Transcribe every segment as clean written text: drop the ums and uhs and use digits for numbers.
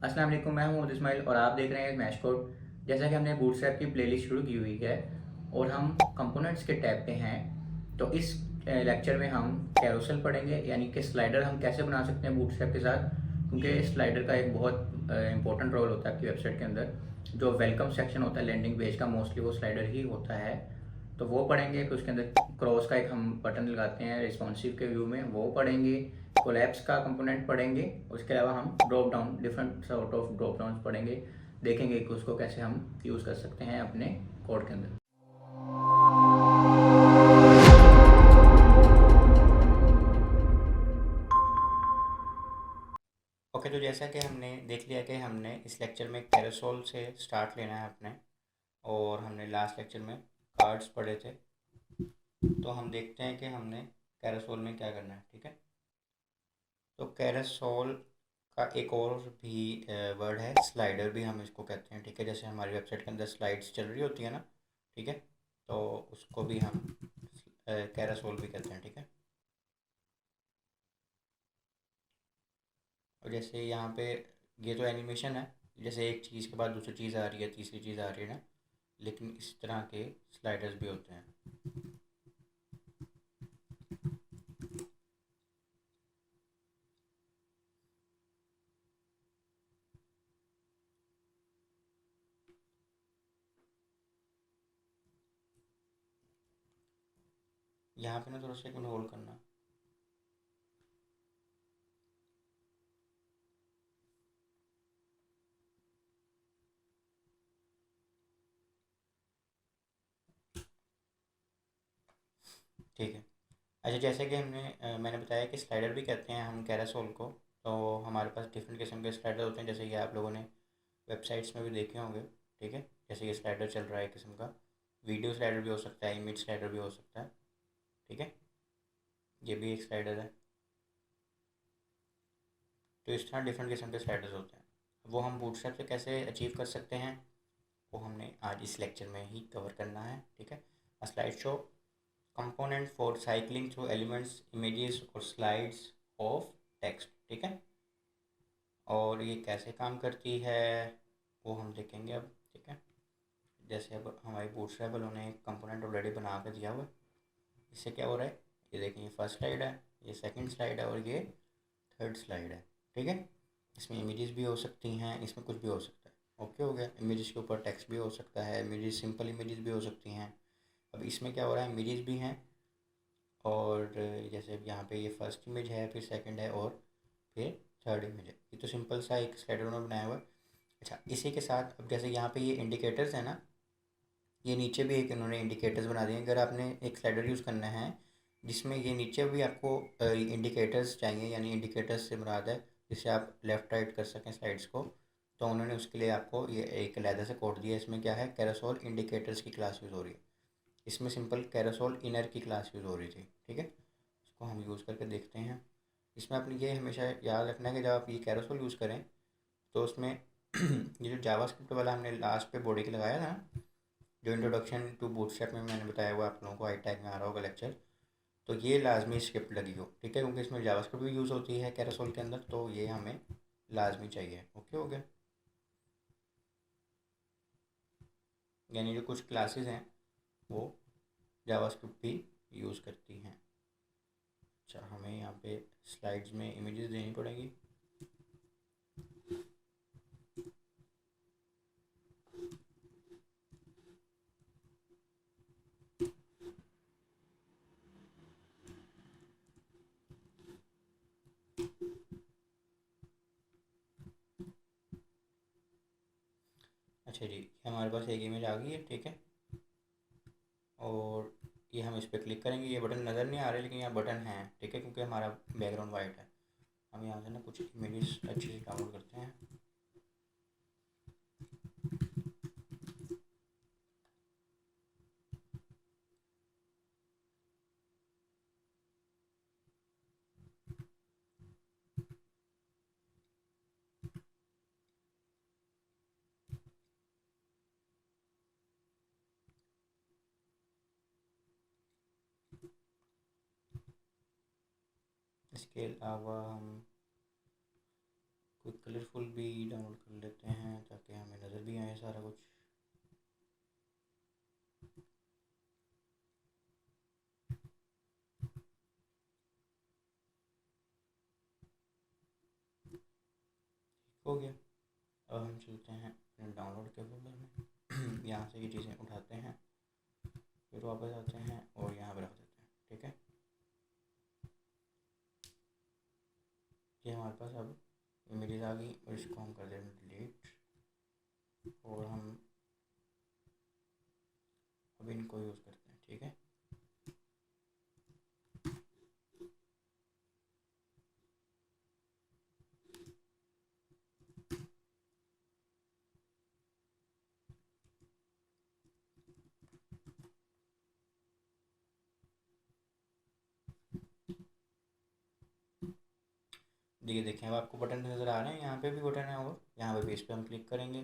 अस्सलाम वालेकुम, मैं हूं मोहम्मद इस्माइल और आप देख रहे हैं स्मैश कोड। जैसा कि हमने बूटस्ट्रैप की प्लेलिस्ट शुरू की हुई है और हम कंपोनेंट्स के टैब पे हैं, तो इस लेक्चर में हम कैरोसेल पढ़ेंगे, यानी कि स्लाइडर हम कैसे बना सकते हैं बूटस्ट्रैप के साथ, क्योंकि स्लाइडर का एक बहुत इंपॉर्टेंट रोल होता है आपकी वेबसाइट के अंदर। जो वेलकम सेक्शन होता है लैंडिंग पेज का, मोस्टली वो स्लाइडर ही होता है, तो वो पढ़ेंगे। फिर उसके अंदर क्रॉस का एक हम बटन लगाते हैं रिस्पॉन्सिव के व्यू में, वो पढ़ेंगे। कोलैप्स का कंपोनेंट पढ़ेंगे। उसके अलावा हम drop down, different sort of drop down पढ़ेंगे, देखेंगे कि उसको कैसे हम यूज़ कर सकते हैं अपने कोड के अंदर। ओके, तो जैसा कि हमने देख लिया कि हमने इस लेक्चर में कैरोसोल से स्टार्ट लेना है अपने, और हमने लास्ट लेक्चर में कार्ड्स पढ़े थे। तो हम देखते हैं कि हमने कैरोसोल में क्या करना है। ठीक है, तो कैरोसोल का एक और भी वर्ड है, स्लाइडर भी हम इसको कहते हैं। ठीक है, जैसे हमारी वेबसाइट के अंदर स्लाइड्स चल रही होती है ना, ठीक है, तो उसको भी हम कैरोसोल भी कहते हैं। ठीक है, और जैसे यहाँ पे ये तो एनिमेशन है, जैसे एक चीज़ के बाद दूसरी चीज़ आ रही है, तीसरी चीज़ आ रही है ना, लेकिन इस तरह के स्लाइडर्स भी होते हैं। यहाँ पे ना थोड़ा सा एक मिनट होल्ड करना। ठीक है, अच्छा, जैसे कि मैंने बताया कि स्लाइडर भी कहते हैं हम कैरासोल को। तो हमारे पास डिफरेंट किस्म के स्लाइडर होते हैं, जैसे कि आप लोगों ने वेबसाइट्स में भी देखे होंगे। ठीक है, जैसे ये स्लाइडर चल रहा है किस्म का, वीडियो स्लाइडर भी हो सकता है, इमेज स्लाइडर भी हो सकता है। ठीक है, ये भी एक स्लाइडर है। तो इस तरह डिफरेंट किस्म के स्लाइडर्स होते हैं। वो हम बूटस्ट्रैप से कैसे अचीव कर सकते हैं, वो हमने आज इस लेक्चर में ही कवर करना है। ठीक है, slide show component for cycling through elements, images और स्लाइड्स ऑफ टेक्स्ट। ठीक है, और ये कैसे काम करती है वो हम देखेंगे अब। ठीक है, जैसे अब हमारी बूटस्ट्रैप वालों ने एक कंपोनेंट ऑलरेडी बना कर दिया हुआ है। इससे क्या हो रहा है, ये देखें, ये फर्स्ट स्लाइड है, ये सेकंड स्लाइड है, और ये थर्ड स्लाइड है। ठीक है, इसमें इमेजेस भी हो सकती हैं, इसमें कुछ भी हो सकता है। ओके, हो गया। इमेजेस के ऊपर टेक्स्ट भी हो सकता है, इमेजेस सिंपल इमेजेस भी हो सकती हैं। अब इसमें क्या हो रहा है, इमेजेस भी हैं, और जैसे अब यहाँ पे ये फर्स्ट इमेज है, फिर सेकंड है, और फिर थर्ड इमेज है। ये तो सिंपल सा एक स्लाइडर उन्होंने बनाया हुआ है। अच्छा, इसी के साथ अब जैसे यहाँ पे ये इंडिकेटर्स है ना, ये नीचे भी एक इन्होंने इंडिकेटर्स बना दिए। अगर आपने एक स्लाइडर यूज़ करना है जिसमें ये नीचे भी आपको इंडिकेटर्स चाहिए, यानी इंडिकेटर्स से मुराद है जिससे आप लेफ़्ट राइट कर सकें स्लाइड्स को, तो उन्होंने उसके लिए आपको ये एक अलहदा से कोड दिया है। इसमें क्या है, कैरोसोल इंडिकेटर्स की क्लास यूज़ हो रही है। इसमें सिंपल कैरोसोल इनर की क्लास यूज़ हो रही थी। ठीक है, इसको हम यूज़ करके देखते हैं। इसमें आपने ये हमेशा याद रखना है कि जब आप ये कैरोसोल यूज़ करें तो उसमें ये जो जावास्क्रिप्ट वाला हमने लास्ट पे बॉडी के लगाया था ना, जो इंट्रोडक्शन टू बूटस्ट्रैप में मैंने बताया हुआ, आप लोगों को आई टैग में आ रहा होगा लेक्चर, तो ये लाजमी स्क्रिप्ट लगी हो। ठीक है, क्योंकि इसमें जावास्क्रिप्ट भी यूज़ होती है कैरोसोल के अंदर, तो ये हमें लाजमी चाहिए। ओके, हो गया। यानी जो कुछ क्लासेस हैं वो जावास्क्रिप्ट भी यूज़ करती हैं। अच्छा, हमें यहाँ पे स्लाइड्स में इमेजेस देनी पड़ेगी। अच्छा जी, ये हमारे पास एक इमेज आ गई है। ठीक है, और ये हम इस पर क्लिक करेंगे। ये बटन नज़र नहीं आ रहे, लेकिन यहाँ बटन है। ठीक है, क्योंकि हमारा बैकग्राउंड वाइट है। हम यहाँ से ना कुछ इमेजेस अच्छे से डाउनलोड करते हैं। इसके अलावा हम कोई कलरफुल भी डाउनलोड हो गया। अब हम चलते हैं अपने डाउनलोड के फोल्डर में यहाँ से ये चीज़ें उठाते हैं, फिर वापस आते हैं और यहाँ पर रख देते हैं। ठीक है, ये हमारे पास अब इमेजेस आ गई और इसको हम कर देंगे डिलीट, और हम अब इनको यूज़ करते हैं। ठीक है, देखिए देखें, अब आपको बटन नज़र आ रहे हैं, यहाँ पे भी बटन है और यहाँ पे भी। इस पर हम क्लिक करेंगे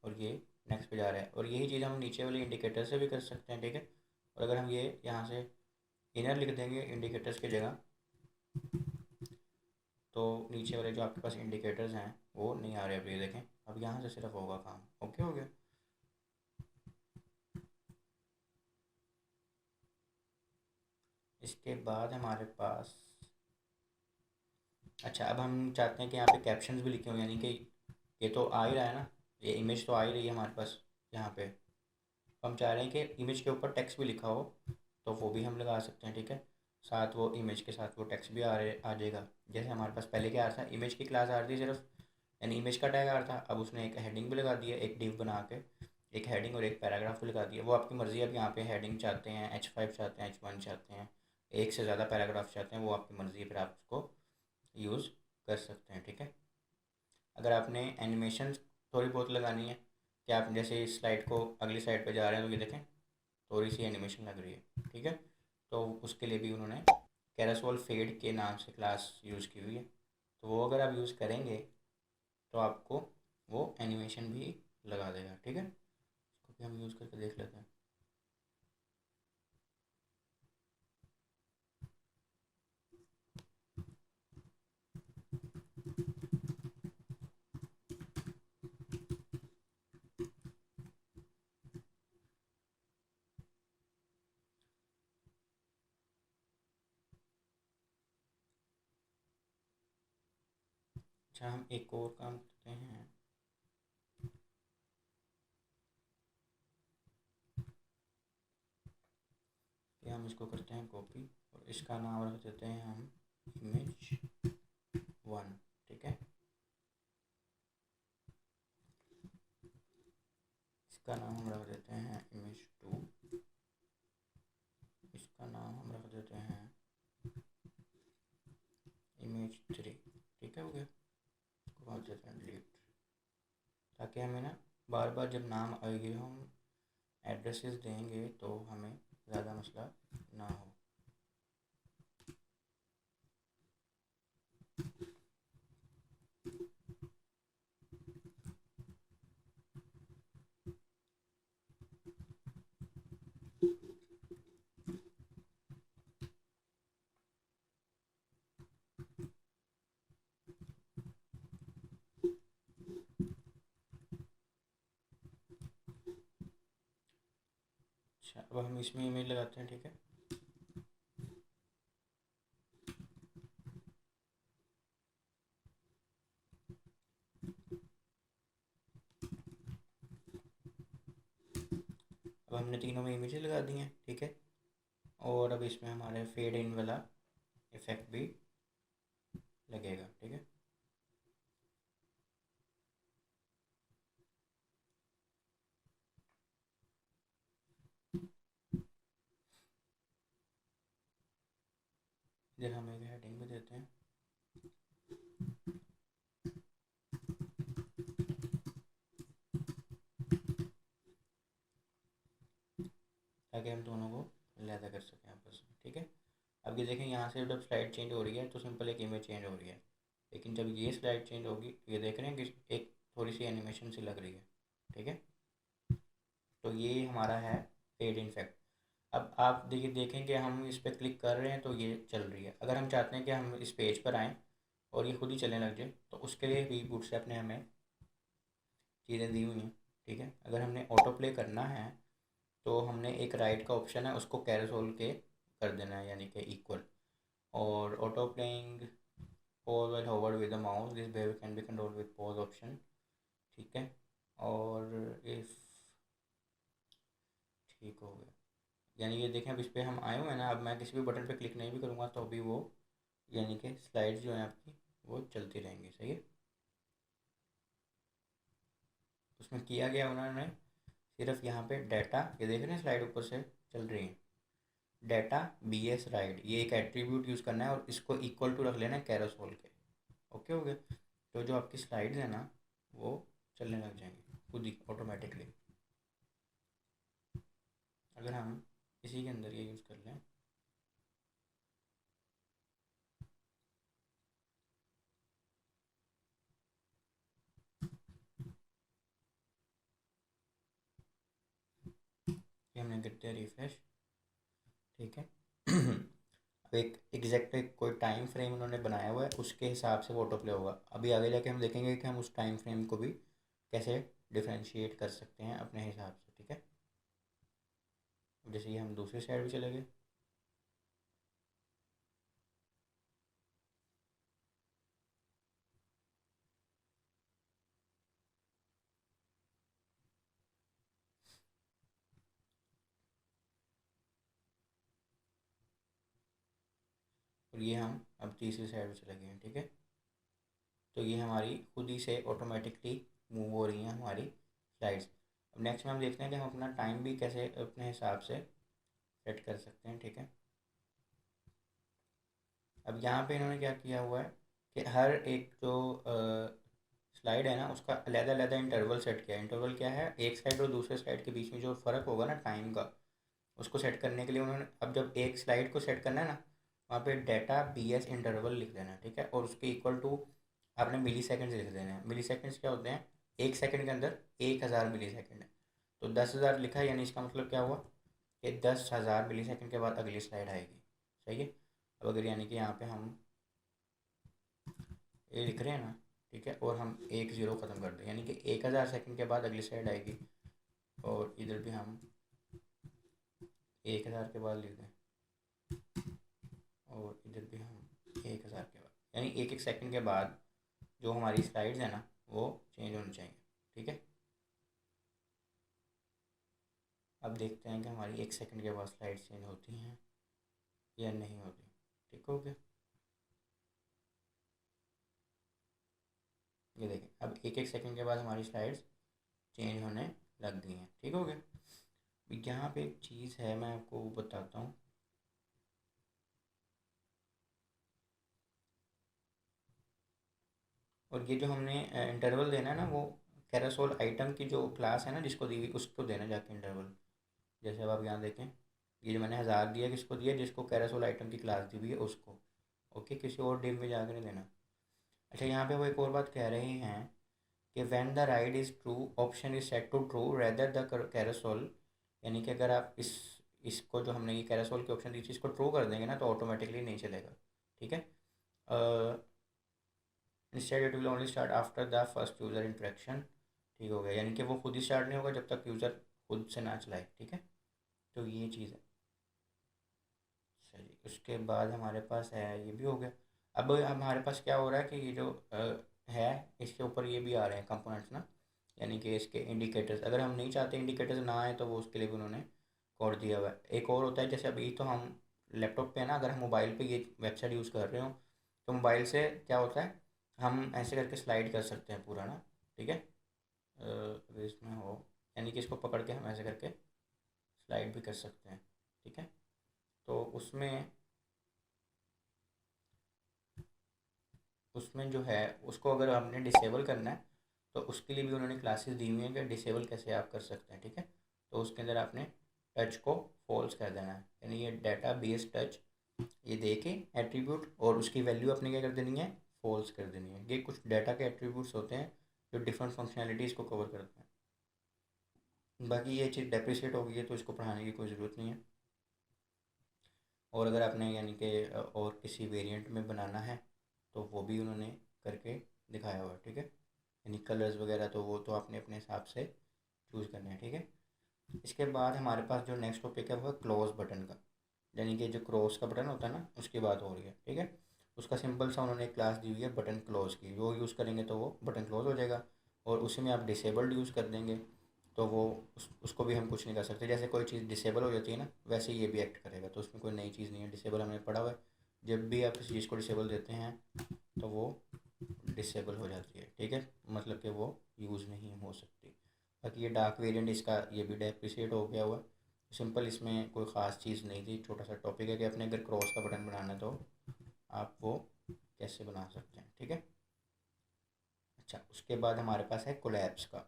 और ये नेक्स्ट पे जा रहा है। और यही चीज़ हम नीचे वाले इंडिकेटर से भी कर सकते हैं। ठीक है, और अगर हम ये यहाँ से इनर लिख देंगे इंडिकेटर्स की जगह, तो नीचे वाले जो आपके पास इंडिकेटर्स हैं वो नहीं आ रहे। अब ये देखें, अब यहाँ से सिर्फ होगा काम। ओके हो गया। इसके बाद हमारे पास, अच्छा अब हम चाहते हैं कि यहाँ पे कैप्शंस भी लिखे हों, यानी कि ये तो आ ही रहा है ना, ये इमेज तो आ ही रही है हमारे पास यहाँ पे। हम चाह रहे हैं कि इमेज के ऊपर टेक्स्ट भी लिखा हो, तो वो भी हम लगा सकते हैं। ठीक है, साथ वो इमेज के साथ वो टेक्स्ट भी आ जाएगा। जैसे हमारे पास पहले क्या आ रहा था, इमेज की क्लास आ रही थी सिर्फ, यानी इमेज का टैग आ रहा था। अब उसने एक हेडिंग भी लगा दिया, एक डिव बना के एक हेडिंग और एक पैराग्राफ भी लगा दिया। वो आपकी मर्ज़ी है, अब यहाँ पे हेडिंग चाहते हैं, H5 चाहते हैं, H1 चाहते हैं, एक से ज़्यादा पैराग्राफ चाहते हैं, वो आपकी मर्ज़ी है, फिर आप उसको यूज़ कर सकते हैं। ठीक है, अगर आपने एनिमेशन थोड़ी बहुत लगानी है कि आप जैसे इस स्लाइड को अगली स्लाइड पे जा रहे हैं, तो ये देखें थोड़ी सी एनिमेशन लग रही है। ठीक है, तो उसके लिए भी उन्होंने कैरासोल फेड के नाम से क्लास यूज़ की हुई है। तो वो अगर आप यूज़ करेंगे तो आपको वो एनिमेशन भी लगा देगा। ठीक है, इसको भी हम यूज़ करके देख लेते हैं। अच्छा, हम एक और काम करते हैं कि हम इसको करते हैं कॉपी, और इसका नाम रख देते हैं हम image1। ठीक है, इसका नाम हम रख देते हैं image2, इसका नाम हम रख देते हैं image3। ठीक है, हो गया। इसको कर देते हैं डिलीट, ताकि हमें ना बार बार जब नाम आएगी हम एड्रेसेस देंगे तो हमें ज़्यादा मसला ना हो। अच्छा, अब हम इसमें इमेज लगाते हैं। ठीक है, अब हमने तीनों में इमेजेस लगा दी हैं। ठीक है, और अब इसमें हमारे फेड इन वाला इफेक्ट भी लगेगा। ठीक है, इधर हम एक हेडिंग भी देते हैं। ताकि हम दोनों को अलहदा कर सकें आपस में। ठीक है, अब ये देखें, यहाँ से जब स्लाइड चेंज हो रही है तो सिंपल एक इमेज चेंज हो रही है, लेकिन जब ये स्लाइड चेंज होगी तो ये देख रहे हैं कि एक थोड़ी सी एनिमेशन सी लग रही है। ठीक है, तो ये हमारा है फेड इन इफेक्ट। अब आप देखिए, देखें कि हम इस पर क्लिक कर रहे हैं तो ये चल रही है। अगर हम चाहते हैं कि हम इस पेज पर आएँ और ये खुद ही चलने लग जाए, तो उसके लिए भी बूटस्ट्रैप ने हमें चीज़ें दी हुई हैं। ठीक है, अगर हमने ऑटो प्ले करना है तो हमने एक राइट का ऑप्शन है, उसको कैरोसोल के कर देना है, यानी कि इक्वल, और auto playing pause while hovered with the mouse, this behavior can be controlled with pause option, ठीक है। और इफ ठीक हो गया, यानी ये देखें अब इस पर हम आए हुए हैं ना, अब मैं किसी भी बटन पे क्लिक नहीं भी करूँगा तो अभी वो यानी कि स्लाइड्स जो है आपकी वो चलती रहेंगी, सही है। उसमें किया गया उन्होंने सिर्फ यहाँ पे डाटा, ये देख रहे हैं स्लाइड ऊपर से चल रही है, डाटा बी एस राइड, ये एक एट्रीब्यूट यूज़ करना है और इसको इक्वल टू रख लेना है कैरोसोल के। ओके हो गया, तो जो आपकी स्लाइड्स है ना वो चलने लग जाएंगी खुद ही ऑटोमेटिकली। अगर हम इसी के अंदर ये यूज़ कर लें, ये हमने करते हैं रिफ्रेश, ठीक है। अब एक एग्जैक्ट एक कोई टाइम फ्रेम उन्होंने बनाया हुआ है, उसके हिसाब से वो ऑटो प्ले होगा। अभी आगे जाके हम देखेंगे कि हम उस टाइम फ्रेम को भी कैसे डिफ्रेंशिएट कर सकते हैं अपने हिसाब से, ठीक है। जैसे ये हम दूसरी साइड भी चले गए, और ये हम अब तीसरी साइड भी चले गए हैं, ठीक है। तो ये हमारी खुद ही से ऑटोमेटिकली मूव हो रही हैं हमारी स्लाइड्स। अब नेक्स्ट में हम देखते हैं कि हम अपना टाइम भी कैसे अपने हिसाब से सेट कर सकते हैं, ठीक है। अब यहाँ पे इन्होंने क्या किया हुआ है कि हर एक जो स्लाइड है ना उसका अलग-अलग इंटरवल सेट किया है। इंटरवल क्या है, एक साइड और दूसरे साइड के बीच में जो फ़र्क होगा ना टाइम का, उसको सेट करने के लिए उन्होंने, अब जब एक स्लाइड को सेट करना है ना, वहाँ पे डाटा बी एस इंटरवल लिख देना है, ठीक है। और उसके इक्वल टू आपने मिली सेकेंड्स लिख देने हैं। मिली सेकेंड्स क्या होते हैं, एक सेकंड के अंदर 1000 मिली सेकेंड है। तो 10,000 लिखा है, यानी इसका मतलब क्या हुआ कि 10,000 मिली सेकेंड के बाद अगली स्लाइड आएगी, सही है। अब अगर यानी कि यहाँ पे हम ये लिख रहे हैं ना, ठीक है, और हम एक ज़ीरो ख़त्म कर दें, यानी कि 1000 सेकंड के बाद अगली स्लाइड आएगी। और इधर भी हम 1000 के बाद लिख दें, और इधर भी हम 1000 के बाद, यानी एक एक सेकंड के बाद जो हमारी स्लाइड्स है ना वो चेंज होनी चाहिए, ठीक है। अब देखते हैं कि हमारी एक सेकंड के बाद स्लाइड्स चेंज होती हैं या नहीं होती, ठीक हो गया। ये देखें अब एक एक सेकंड के बाद हमारी स्लाइड्स चेंज होने लग गई हैं, ठीक हो गया। यहाँ पे एक चीज़ है मैं आपको बताता हूँ, और ये जो हमने इंटरवल देना है ना वो कैरासोल आइटम की जो क्लास है ना जिसको दी हुई उसको देना जाके इंटरवल। जैसे अब आप यहाँ देखें, ये जो मैंने 1000 दिया किसको दिया, जिसको कैरासोल आइटम की क्लास दी हुई है उसको, ओके, किसी और डिव में जाकर नहीं देना। अच्छा, यहाँ पे वो एक और बात कह रहे हैं कि when the ride is true option is set to true rather the carousel, यानी कि अगर आप इसको जो हमने ये कैरासोल के ऑप्शन दी थी इसको ट्रू कर देंगे ना तो ऑटोमेटिकली नहीं चलेगा, ठीक है। Instead it will only start after the first user interaction, ठीक हो गया, यानी कि वो खुद ही स्टार्ट नहीं होगा जब तक यूज़र खुद से ना चलाए, ठीक है। तो ये चीज़ है। चलिए उसके बाद हमारे पास है, ये भी हो गया। अब हमारे पास क्या हो रहा है कि ये जो है इसके ऊपर ये भी आ रहे हैं कंपोनेंट्स ना, यानी कि इसके इंडिकेटर्स, अगर हम नहीं चाहते इंडिकेटर्स ना आए तो वो उसके लिए भी उन्होंने कोड दिया हुआ है। एक और होता है, जैसे अभी तो हम लैपटॉप पे है ना, अगर हम मोबाइल पे ये वेबसाइट यूज़ कर रहे हो तो मोबाइल से क्या होता है, हम ऐसे करके स्लाइड कर सकते हैं पूरा ना, ठीक है। अगर इसमें हो, यानी कि इसको पकड़ के हम ऐसे करके स्लाइड भी कर सकते हैं, ठीक है। तो उसमें उसमें जो है उसको अगर आपने डिसेबल करना है तो उसके लिए भी उन्होंने क्लासेस दी हुई हैं कि डिसेबल कैसे आप कर सकते हैं, ठीक है। तो उसके अंदर आपने टच को फॉल्स कर देना है, यानी ये डाटा बेस टच ये दे के एट्रीब्यूट और उसकी वैल्यू अपने क्या कर देनी है, फॉल्स कर देनी है। ये कुछ डाटा के एट्रीब्यूट्स होते हैं जो डिफरेंट फंक्शनैलिटीज़ को कवर करते हैं। बाकी ये चीज़ डेप्रिशिएट हो गई है तो इसको पढ़ाने की कोई ज़रूरत नहीं है। और अगर आपने यानी कि और किसी वेरिएंट में बनाना है तो वो भी उन्होंने करके दिखाया हुआ है, ठीक है। यानी कलर्स वगैरह तो वो तो आपने अपने हिसाब से चूज़ करना है, ठीक है। इसके बाद हमारे पास जो नेक्स्ट टॉपिक है वो है क्लोज बटन का, यानी कि जो क्रॉस का बटन होता है ना उसकी बात हो रही है, ठीक है। उसका सिंपल सा उन्होंने एक क्लास दी हुई है बटन क्लोज की, वो यूज़ करेंगे तो वो बटन क्लोज हो जाएगा। और उसी में आप डिसेबल्ड यूज़ कर देंगे तो वो उसको भी हम कुछ नहीं कर सकते। जैसे कोई चीज़ डिसेबल हो जाती है ना, वैसे ही ये भी एक्ट करेगा। तो उसमें कोई नई चीज़ नहीं है, डिसेबल हमने पढ़ा हुआ है। जब भी आप किसी चीज़ को डिसेबल देते हैं तो वो डिसेबल हो जाती है, ठीक है, मतलब कि वो यूज़ नहीं हो सकती। बाकी ये डार्क वेरिएंट इसका ये भी डेप्रिसिएट हो गया हुआ है। सिंपल इसमें कोई ख़ास चीज़ नहीं थी, छोटा सा टॉपिक है कि अपने अगर क्रॉस का बटन बनाना है तो आप वो कैसे बना सकते हैं, ठीक है। अच्छा, उसके बाद हमारे पास है कोलैप्स का।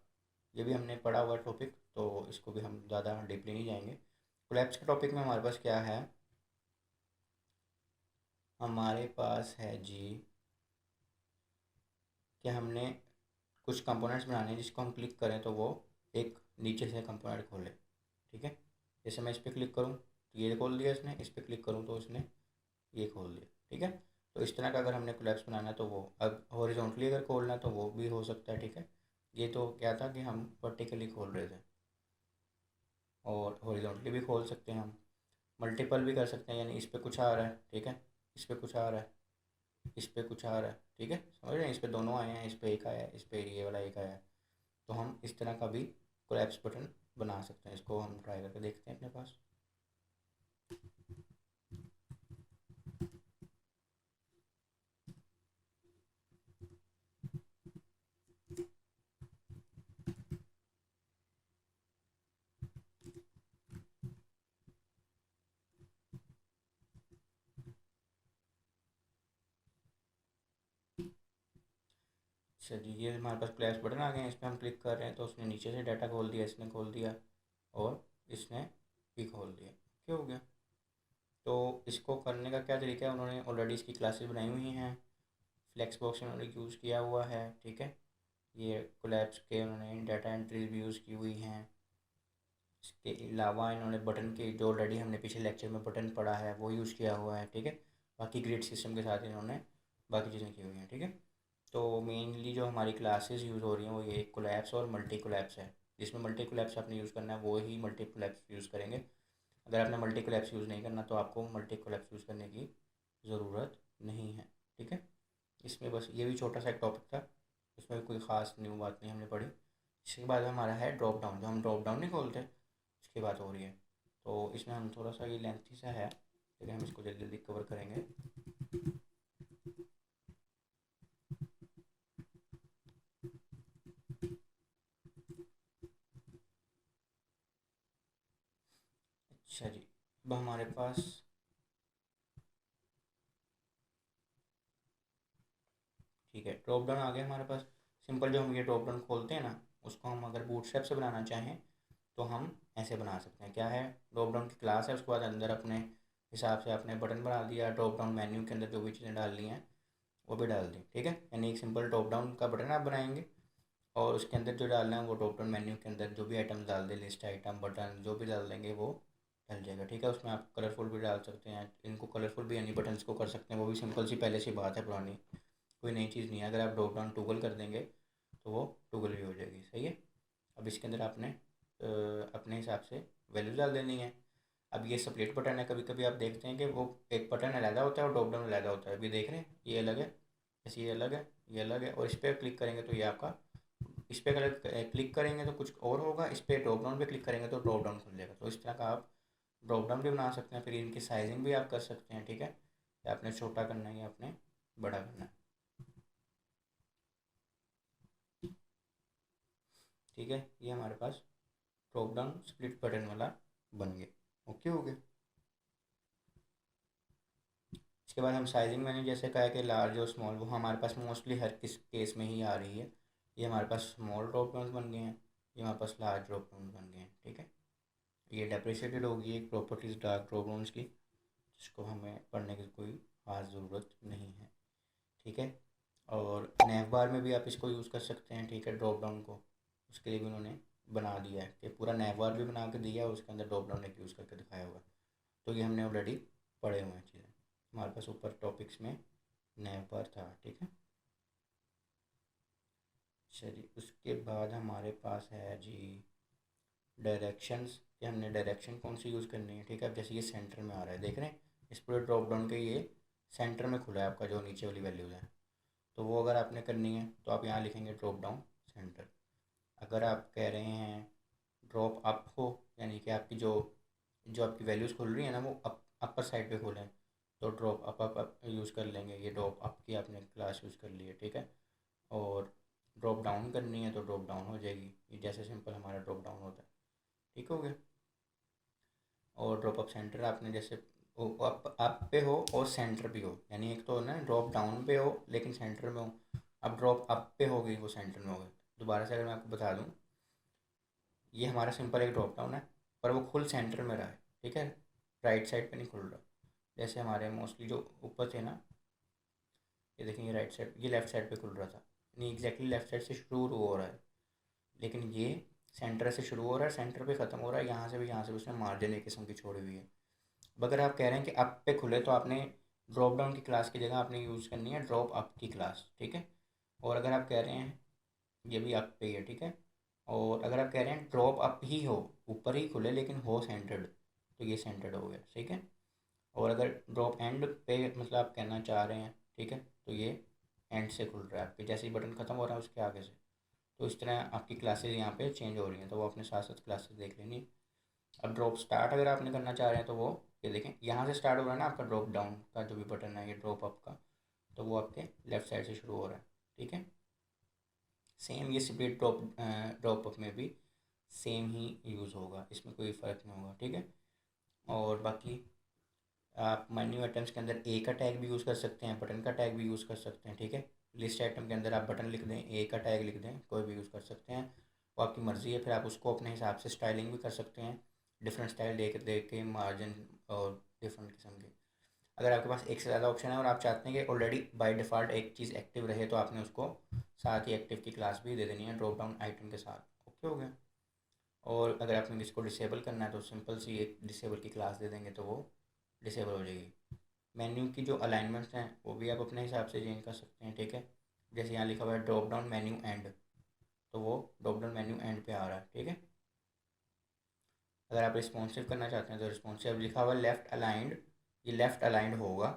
ये भी हमने पढ़ा हुआ टॉपिक, तो इसको भी हम ज़्यादा डीपली नहीं जाएंगे। कोलैप्स के टॉपिक में हमारे पास क्या है, हमारे पास है जी कि हमने कुछ कंपोनेंट्स बनाने हैं जिसको हम क्लिक करें तो वो एक नीचे से कंपोनेंट खोले, ठीक है। जैसे मैं इस पर क्लिक करूँ तो ये खोल दिया इसने, इस पर क्लिक करूँ तो इसने ये खोल दिया, ठीक है। तो इस तरह का अगर हमने कोलैप्स बनाना है तो वो अब हॉरिजॉन्टली अगर खोलना है तो वो भी हो सकता है, ठीक है। ये तो क्या था कि हम वर्टिकली खोल रहे थे, और हॉरिजॉन्टली भी खोल सकते हैं हम, मल्टीपल भी कर सकते हैं। यानी इस पे कुछ आ रहा है, ठीक है, इस पे कुछ आ रहा है, इस पे कुछ आ रहा है, ठीक है, समझ रहे हैं। इस पे दोनों आए हैं, इस पे एक आया है, इस पे ये वाला एक आया है। तो हम इस तरह का भी कोलैप्स बटन बना सकते हैं। इसको हम ट्राई करके देखते हैं अपने पास। चलिए, ये हमारे पास कोलैप्स बटन आ गए हैं, इस पर हम क्लिक कर रहे हैं तो उसने नीचे से डाटा खोल दिया, इसने खोल दिया, और इसने भी खोल दिया, क्या हो गया। तो इसको करने का क्या तरीका है, उन्होंने ऑलरेडी इसकी क्लासेस बनाई हुई हैं, फ्लेक्स बॉक्स उन्होंने यूज़ किया हुआ है, ठीक है। ये कोलैप्स के उन्होंने डाटा एंट्रीज भी यूज़ की हुई हैं। इसके अलावा इन्होंने बटन के जो ऑलरेडी हमने पिछले लेक्चर में बटन पढ़ा है वो यूज़ किया हुआ है, ठीक है। बाकी ग्रिड सिस्टम के साथ इन्होंने बाकी चीज़ें की हुई हैं, ठीक है। तो मेनली जो हमारी क्लासेस यूज़ हो रही हैं वो ये कोलैप्स और मल्टी कोलैप्स है। जिसमें मल्टी कोलैप्स आपने यूज़ करना है वो ही मल्टी कोलैप्स यूज़ करेंगे। अगर आपने मल्टी कोलैप्स यूज़ नहीं करना तो आपको मल्टी कोलैप्स यूज़ करने की ज़रूरत नहीं है, ठीक है। इसमें बस ये भी छोटा सा एक टॉपिक था, इसमें भी कोई ख़ास न्यू बात नहीं हमने पढ़ी। इसके बाद हमारा है ड्रॉप डाउन, जो हम ड्रॉप डाउन नहीं खोलते, इसकी बात हो रही है। तो इसमें हम थोड़ा सा ये लेंथी सा है, लेकिन हम इसको जल्दी जल्दी कवर करेंगे। अच्छा जी, अब हमारे पास ठीक है, ड्रॉप डाउन आ गया हमारे पास। सिंपल जो हम ये ड्रॉप डाउन खोलते हैं ना, उसको हम अगर बूटस्ट्रैप से बनाना चाहें तो हम ऐसे बना सकते हैं। क्या है, ड्रॉप डाउन की क्लास है, उसके बाद अंदर अपने हिसाब से आपने बटन बना दिया, ड्रॉप डाउन मेन्यू के अंदर जो भी चीज़ें डालनी हैं वो भी डाल दी, ठीक है। यानी एक सिंपल ड्रॉप डाउन का बटन आप बनाएंगे, और उसके अंदर जो डालना है वो ड्रॉप डाउन मेन्यू के अंदर जो भी आइटम डाल दें, लिस्ट आइटम बटन जो भी डाल देंगे वो डल जाएगा, ठीक है। उसमें आप कलरफुल भी डाल सकते हैं, इनको कलरफुल भी यानी बटन्स को कर सकते हैं, वो भी सिंपल सी पहले सी बात है, पुरानी कोई नई चीज़ नहीं है। अगर आप ड्रॉप डाउन टूगल कर देंगे तो वो टूगल भी हो जाएगी, सही है। अब इसके अंदर आपने अपने हिसाब से वैल्यूज डाल देनी है। अब ये स्प्लिट बटन है, कभी कभी आप देखते हैं कि वो एक बटन अलग होता है और ड्रॉप डाउन अलग होता है। अभी देख रहे हैं ये अलग है, जैसे ये अलग है, ये अलग है, और इस पर क्लिक करेंगे तो ये आपका, इस पर अगर क्लिक करेंगे तो कुछ और होगा, इस पर ड्रॉप डाउन पे क्लिक करेंगे तो ड्रॉप डाउन खुल जाएगा। तो इस तरह का आप ड्रॉप डाउन भी बना सकते हैं। फिर इनकी साइजिंग भी आप कर सकते हैं, ठीक है, या आपने छोटा करना है या आपने बड़ा करना है, ठीक है। ये हमारे पास ड्रॉप डाउन स्प्लिट बटन वाला बन गया, ओके हो गया। इसके बाद हम साइजिंग मैंने जैसे कहा कि लार्ज और स्मॉल, वो हमारे पास मोस्टली हर किस केस में ही आ रही है। ये हमारे पास स्मॉल ड्रॉप डाउन बन गए हैं, ये हमारे पास लार्ज ड्रॉप डाउन बन गए हैं, ठीक है। ये डेप्रिशिएटेड होगी एक प्रॉपर्टीज़ डार्क ड्रॉप डाउन्स की, जिसको हमें पढ़ने की कोई खास ज़रूरत नहीं है, ठीक है। और नैव बार में भी आप इसको यूज़ कर सकते हैं, ठीक है, ड्रॉप डाउन को। उसके लिए भी उन्होंने बना दिया है कि पूरा नैव बार भी बना के दिया है, उसके अंदर ड्रॉप डाउन एक यूज़ करके दिखाया हुआ है। तो ये हमने ऑलरेडी पढ़े हुए हैं चीज़ें, हमारे पास ऊपर टॉपिक्स में नैव बार था, ठीक है। चलिए, उसके बाद हमारे पास है जी डायरेक्शंस, कि हमने डायरेक्शन कौन सी यूज़ करनी है, ठीक है। अब जैसे ये सेंटर में आ रहा है, देख रहे हैं, इस पूरे ड्रॉप डाउन के ये सेंटर में खुला है आपका जो नीचे वाली वैल्यूज़ है। तो वो अगर आपने करनी है तो आप यहाँ लिखेंगे ड्रॉप डाउन सेंटर। अगर आप कह रहे हैं ड्रॉप अप हो, यानी कि आपकी जो जो आपकी वैल्यूज़ खुल रही है ना वो अपर साइड पे खुलें, तो ड्रॉप अप यूज़ कर लेंगे। ये ड्रॉप अप की आपने क्लास यूज़ कर ली है, ठीक है। और ड्रॉप डाउन करनी है तो ड्रॉप डाउन हो जाएगी, ये जैसे सिंपल हमारा ड्रॉप डाउन होता है, ठीक हो गया। और ड्रॉप अप सेंटर आपने जैसे अप पे हो और सेंटर भी हो, यानी एक तो ना ड्रॉप डाउन पे हो लेकिन सेंटर में हो। अब ड्रॉप अप पे हो गई वो सेंटर में हो गई। दोबारा से अगर मैं आपको बता दूं, ये हमारा सिंपल एक ड्रॉप डाउन है, पर वो फुल सेंटर में रहा है, ठीक है। राइट साइड पे नहीं खुल रहा, जैसे हमारे मोस्टली जो ऊपर थे ना, ये देखेंगे राइट साइड, ये लेफ्ट साइड पे खुल रहा था, नहीं एग्जैक्टली लेफ्ट साइड से शुरू हो रहा है, लेकिन ये सेंटर से शुरू हो रहा है, सेंटर पे ख़त्म हो रहा है, यहाँ से भी उसने मार्जिन एक किस्म की छोड़ी हुई है। अब अगर आप कह रहे हैं कि अप पे खुले तो आपने ड्रॉप डाउन की क्लास की जगह आपने यूज़ करनी है ड्रॉप अप की क्लास, ठीक है। और अगर आप कह रहे हैं ये भी अप पे ही है, ठीक है। और अगर आप कह रहे हैं ड्रॉप अप ही हो, ऊपर ही खुले लेकिन हो सेंटर्ड, तो ये सेंटर्ड हो गया, ठीक है। और अगर ड्रॉप एंड पे मतलब आप कहना चाह रहे हैं, ठीक है, तो ये एंड से खुल रहा है आपके, जैसे ही बटन ख़त्म हो रहा है उसके आगे से। तो इस तरह आपकी क्लासेज यहाँ पे चेंज हो रही हैं, तो वो अपने साथ साथ क्लासेस देख लेनी। अब ड्रॉप स्टार्ट अगर आपने करना चाह रहे हैं तो वो ये देखें यहाँ से स्टार्ट हो रहा है ना आपका ड्रॉप डाउन का जो भी बटन है, ये ड्रॉप अप का, तो वो आपके लेफ़्ट साइड से शुरू हो रहा है, ठीक है। सेम ये स्प्लिट ड्रॉप अप में भी सेम ही यूज़ होगा, इसमें कोई फ़र्क नहीं होगा, ठीक है। और बाकी आप मेन्यू आइटम्स के अंदर ए का टैग भी यूज़ कर सकते हैं, बटन का टैग भी यूज़ कर सकते हैं, ठीक है। लिस्ट आइटम के अंदर आप बटन लिख दें, ए का टैग लिख दें, कोई भी यूज़ कर सकते हैं, वो आपकी मर्ज़ी है। फिर आप उसको अपने हिसाब से स्टाइलिंग भी कर सकते हैं, डिफरेंट स्टाइल दे के मार्जिन और डिफरेंट किस्म के। अगर आपके पास एक से ज़्यादा ऑप्शन है और आप चाहते हैं कि ऑलरेडी बाय डिफ़ॉल्ट एक चीज़ एक्टिव रहे, तो आपने उसको साथ ही एक्टिव की क्लास भी दे देनी है ड्रॉप डाउन आइटम के साथ, ओके हो गया। और अगर आपने इसको डिसेबल करना है तो सिंपल सी एक डिसेबल की क्लास दे देंगे तो वो डिसेबल हो जाएगी। मेन्यू की जो अलाइनमेंट्स हैं वो भी आप अपने हिसाब से चेंज कर सकते हैं, ठीक है। जैसे यहाँ लिखा हुआ है ड्रॉप डाउन मेन्यू एंड, तो वो ड्रॉप डाउन मेन्यू एंड पे आ रहा है, ठीक है। अगर आप रिस्पॉन्सिव करना चाहते हैं तो रिस्पॉन्सिव लिखा हुआ है लेफ़्ट अलाइंड, ये लेफ़्ट अलाइंड होगा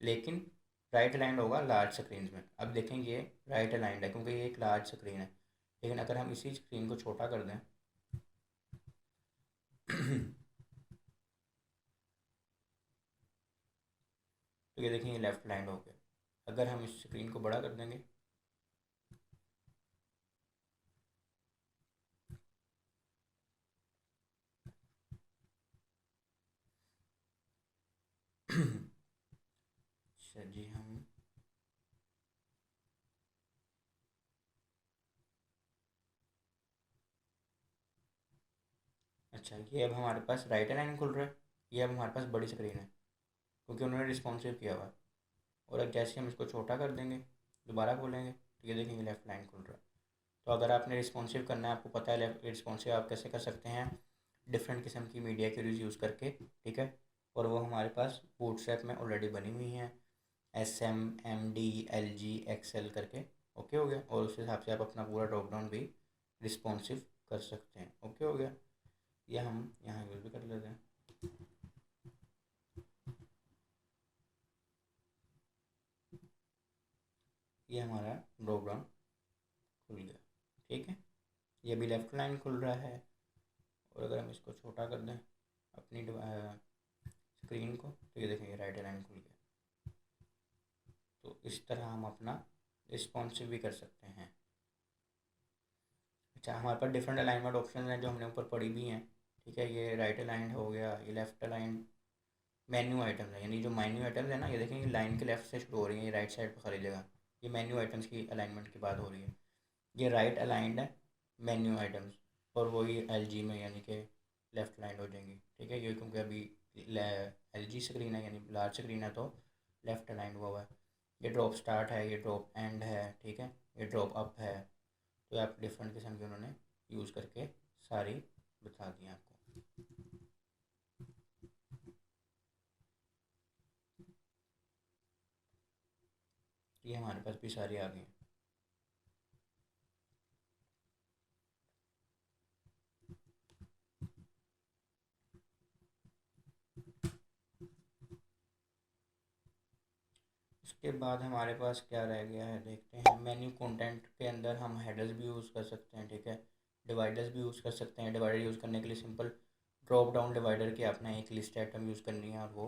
लेकिन राइट अलाइंड होगा लार्ज स्क्रीन में। अब देखेंगे ये राइट अलाइंड है क्योंकि ये एक लार्ज स्क्रीन है, लेकिन अगर हम इसी स्क्रीन को छोटा कर दें तो ये देखेंगे लेफ़्ट अलाइंड हो गया। अगर हम इस स्क्रीन को बड़ा कर देंगे अच्छा जी, हम अच्छा ये अब हमारे पास राइट अलाइन खुल रहा है, ये अब हमारे पास बड़ी स्क्रीन है क्योंकि उन्होंने रिस्पॉन्सिव किया हुआ है। और अब जैसे हम इसको छोटा कर देंगे, दोबारा खोलेंगे, तो ये देखेंगे लेफ़्ट लाइन खुल रहा है। तो अगर आपने रिस्पॉन्सिव करना है, आपको पता है लेफ्ट रिस्पॉन्सिव आप कैसे कर सकते हैं, डिफरेंट किस्म की मीडिया क्यूरीज यूज़ करके, ठीक है। और वो हमारे पास बूटस्ट्रैप में ऑलरेडी बनी हुई हैं, SMMD LG XL करके, ओके हो गया। और उस हिसाब से आप अपना पूरा ड्रॉप डाउन भी रिस्पॉन्सिव कर सकते हैं, ओके हो गया। ये हम यहाँ यूज़ भी कर लेते हैं। ये हमारा ड्रॉप डाउन खुल गया, ठीक है। ये भी लेफ़्ट लाइन खुल रहा है। और अगर हम इसको छोटा कर दें अपनी स्क्रीन को, तो ये देखेंगे राइट लाइन खुल गया। तो इस तरह हम अपना रिस्पॉन्सिव भी कर सकते हैं। अच्छा, हमारे पास डिफरेंट अलाइनमेंट ऑप्शन हैं जो हमने ऊपर पढ़ी भी हैं, ठीक है। ये राइट अलाइंड हो गया, ये लेफ़्ट अलाइंड मेन्यू आइटम्स है, यानी जो मेन्यू आइटम्स है ना, ये देखेंगे लाइन के लेफ्ट से शुरू हो रही है, ये राइट साइड पर खाली जगह, ये मेन्यू आइटम्स की अलाइनमेंट की बात हो रही है। ये राइट अलाइंड है मेन्यू आइटम्स, और वही LG में यानी कि लेफ़्ट अलाइंड हो जाएंगी, ठीक है। ये क्योंकि अभी LG स्क्रीन है यानी लार्ज स्क्रीन है तो लेफ़्ट अलाइंड हुआ हुआ है। ये ड्रॉप स्टार्ट है, ये ड्रॉप एंड है, ठीक है। ये ड्रॉप अप है। तो आप डिफरेंट किस्म के उन्होंने यूज़ करके सारी बता दी आपको। ये हमारे पास भी सारी आ गई हैं। इसके बाद हमारे पास क्या रह गया है देखते हैं। मेन्यू कंटेंट के अंदर हम हेडर्स भी यूज़ कर सकते हैं, ठीक है। डिवाइडर्स भी यूज़ कर सकते हैं। डिवाइडर यूज़ करने के लिए सिंपल ड्रॉप डाउन डिवाइडर की आपने एक लिस्ट आइटम यूज़ करनी है और वो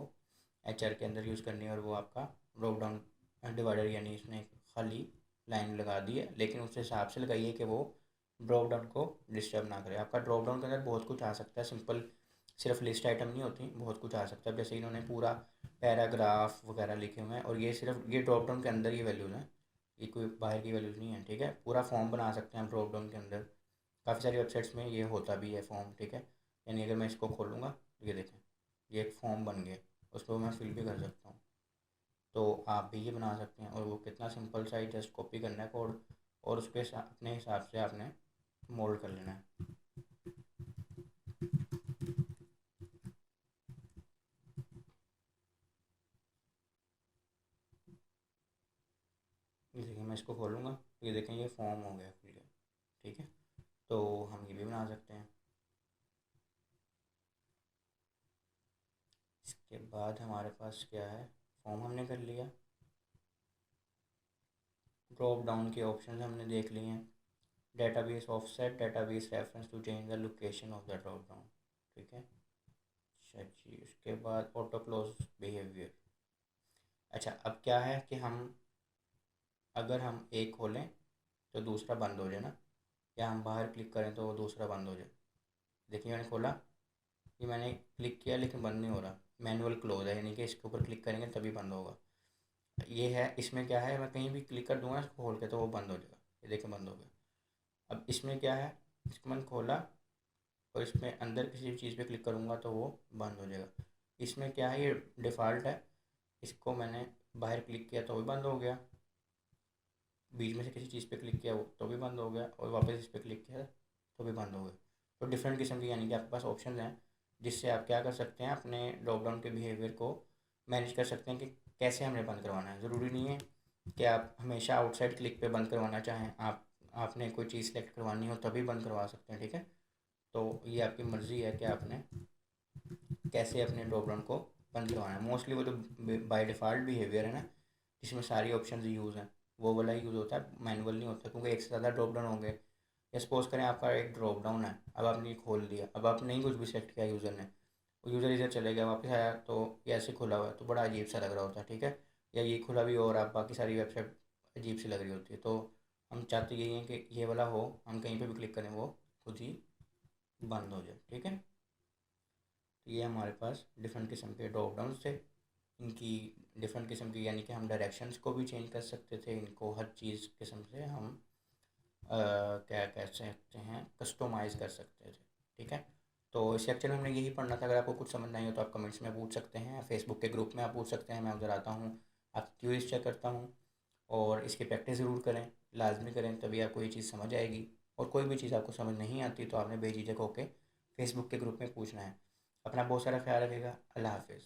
HR के अंदर यूज़ करनी है, और वो आपका ड्रॉप डाउन डिवाइडर यानी इसने खाली लाइन लगा दी है, लेकिन उस हिसाब से लगाइए कि वो ड्रॉप डाउन को डिस्टर्ब ना करे। आपका ड्रॉप डाउन के अंदर बहुत कुछ आ सकता है, सिंपल सिर्फ लिस्ट आइटम नहीं होती, बहुत कुछ आ सकता है। जैसे इन्होंने पूरा पैराग्राफ वगैरह लिखे हुए हैं, और ये सिर्फ ये ड्रॉप डाउन के अंदर ही वैल्यूज़ हैं, ये कोई बाहर की वैल्यूज़ नहीं है, ठीक है। पूरा फॉर्म बना सकते हैं हम ड्रॉप डाउन के अंदर। काफ़ी सारी वेबसाइट्स में ये होता भी है फॉर्म, ठीक है। यानी अगर मैं इसको खोलूँगा तो ये देखें, ये एक फॉर्म बन गया, उसको मैं फिल भी कर सकता हूँ। तो आप भी ये बना सकते हैं, और वो कितना सिंपल सा ही जस्ट कॉपी करना है कोड, और उस पर अपने हिसाब से आपने मोल्ड कर लेना है। ये देखिए, मैं इसको खोलूँगा तो ये देखें ये फॉर्म हो गया खुल गया, ठीक है। तो हम ये भी बना सकते हैं। इसके बाद हमारे पास क्या है, फॉर्म हमने कर लिया, ड्रॉप डाउन के ऑप्शन हमने देख लिए हैं, database offset, database reference to change the location of the drop down, ठीक है। अच्छा जी, उसके बाद ऑटो क्लोज बिहेवियर। अच्छा, अब क्या है कि हम अगर हम एक खोलें तो दूसरा बंद हो जाए ना, या हम बाहर क्लिक करें तो वो दूसरा बंद हो जाए। देखिए मैंने खोला, ये मैंने क्लिक किया लेकिन बंद नहीं हो रहा, मैनुअल क्लोज है, यानी कि इसके ऊपर क्लिक करेंगे तभी बंद होगा। ये है, इसमें क्या है, मैं कहीं भी क्लिक कर दूंगा इसको खोल के तो वो बंद हो जाएगा, ये देखिए बंद हो गया। अब इसमें क्या है, इसको मैंने खोला और इसमें अंदर किसी भी चीज़ पे क्लिक करूँगा तो वो बंद हो जाएगा। इसमें क्या है, ये डिफ़ॉल्ट है, इसको मैंने बाहर क्लिक किया तो भी बंद हो गया, बीच में से किसी चीज़ पे क्लिक किया वो तो भी बंद हो गया, और वापस इस पर क्लिक किया तो भी बंद हो गया। तो डिफरेंट किस्म की, यानी कि आपके पास ऑप्शन हैं जिससे आप क्या कर सकते हैं, अपने ड्रॉप डाउन के बिहेवियर को मैनेज कर सकते हैं कि कैसे हमने बंद करवाना है। ज़रूरी नहीं है कि आप हमेशा आउटसाइड क्लिक पे बंद करवाना चाहें, आपने कोई चीज़ सेलेक्ट करवानी हो तभी बंद करवा सकते हैं, ठीक है। तो ये आपकी मर्ज़ी है कि आपने कैसे अपने ड्रॉप डाउन को बंद करवाना है। मोस्टली वो जो बाय डिफ़ॉल्ट बिहेवियर है ना, जिसमें सारी ऑप्शन यूज़ हैं, वो वाला यूज़ होता है, मैनुअल नहीं होता, क्योंकि एक से ज़्यादा ड्रॉप डाउन होंगे। या सपोज़ करें आपका एक ड्रॉप डाउन है, अब आपने ये खोल दिया, अब आप नहीं कुछ भी सेलेक्ट किया यूज़र ने, वो यूज़र इधर चले गया वापस आया तो ये ऐसे खुला हुआ है तो बड़ा अजीब सा लग रहा होता है, ठीक है। या ये खुला भी हो और आप बाकी सारी वेबसाइट अजीब सी लग रही होती है, तो हम चाहते यही हैं कि ये वाला हो, हम कहीं पर भी क्लिक करें वो खुद ही बंद हो जाए, ठीक है। तो ये हमारे पास डिफरेंट किस्म के ड्रॉप डाउन थे, इनकी डिफरेंट किस्म की, यानी कि हम डायरेक्शंस को भी चेंज कर सकते थे, इनको हर चीज़ किस्म से हम क्या कह सकते हैं, कस्टमाइज़ कर सकते थे, ठीक है। तो इस लेक्चर में हमने यही पढ़ना था। अगर आपको कुछ समझ नहीं हो तो आप कमेंट्स में पूछ सकते हैं, फेसबुक के ग्रुप में आप पूछ सकते हैं, मैं उधर आता हूँ, आप क्यूरीज चेक करता हूँ, और इसकी प्रैक्टिस ज़रूर करें, लाजमी करें, तभी आपको ये चीज़ समझ आएगी। और कोई भी चीज़ आपको समझ नहीं आती तो आपने बेझिझक होकर फेसबुक के ग्रुप में पूछना है। अपना बहुत सारा ख्याल रखिएगा। अल्लाह हाफिज़।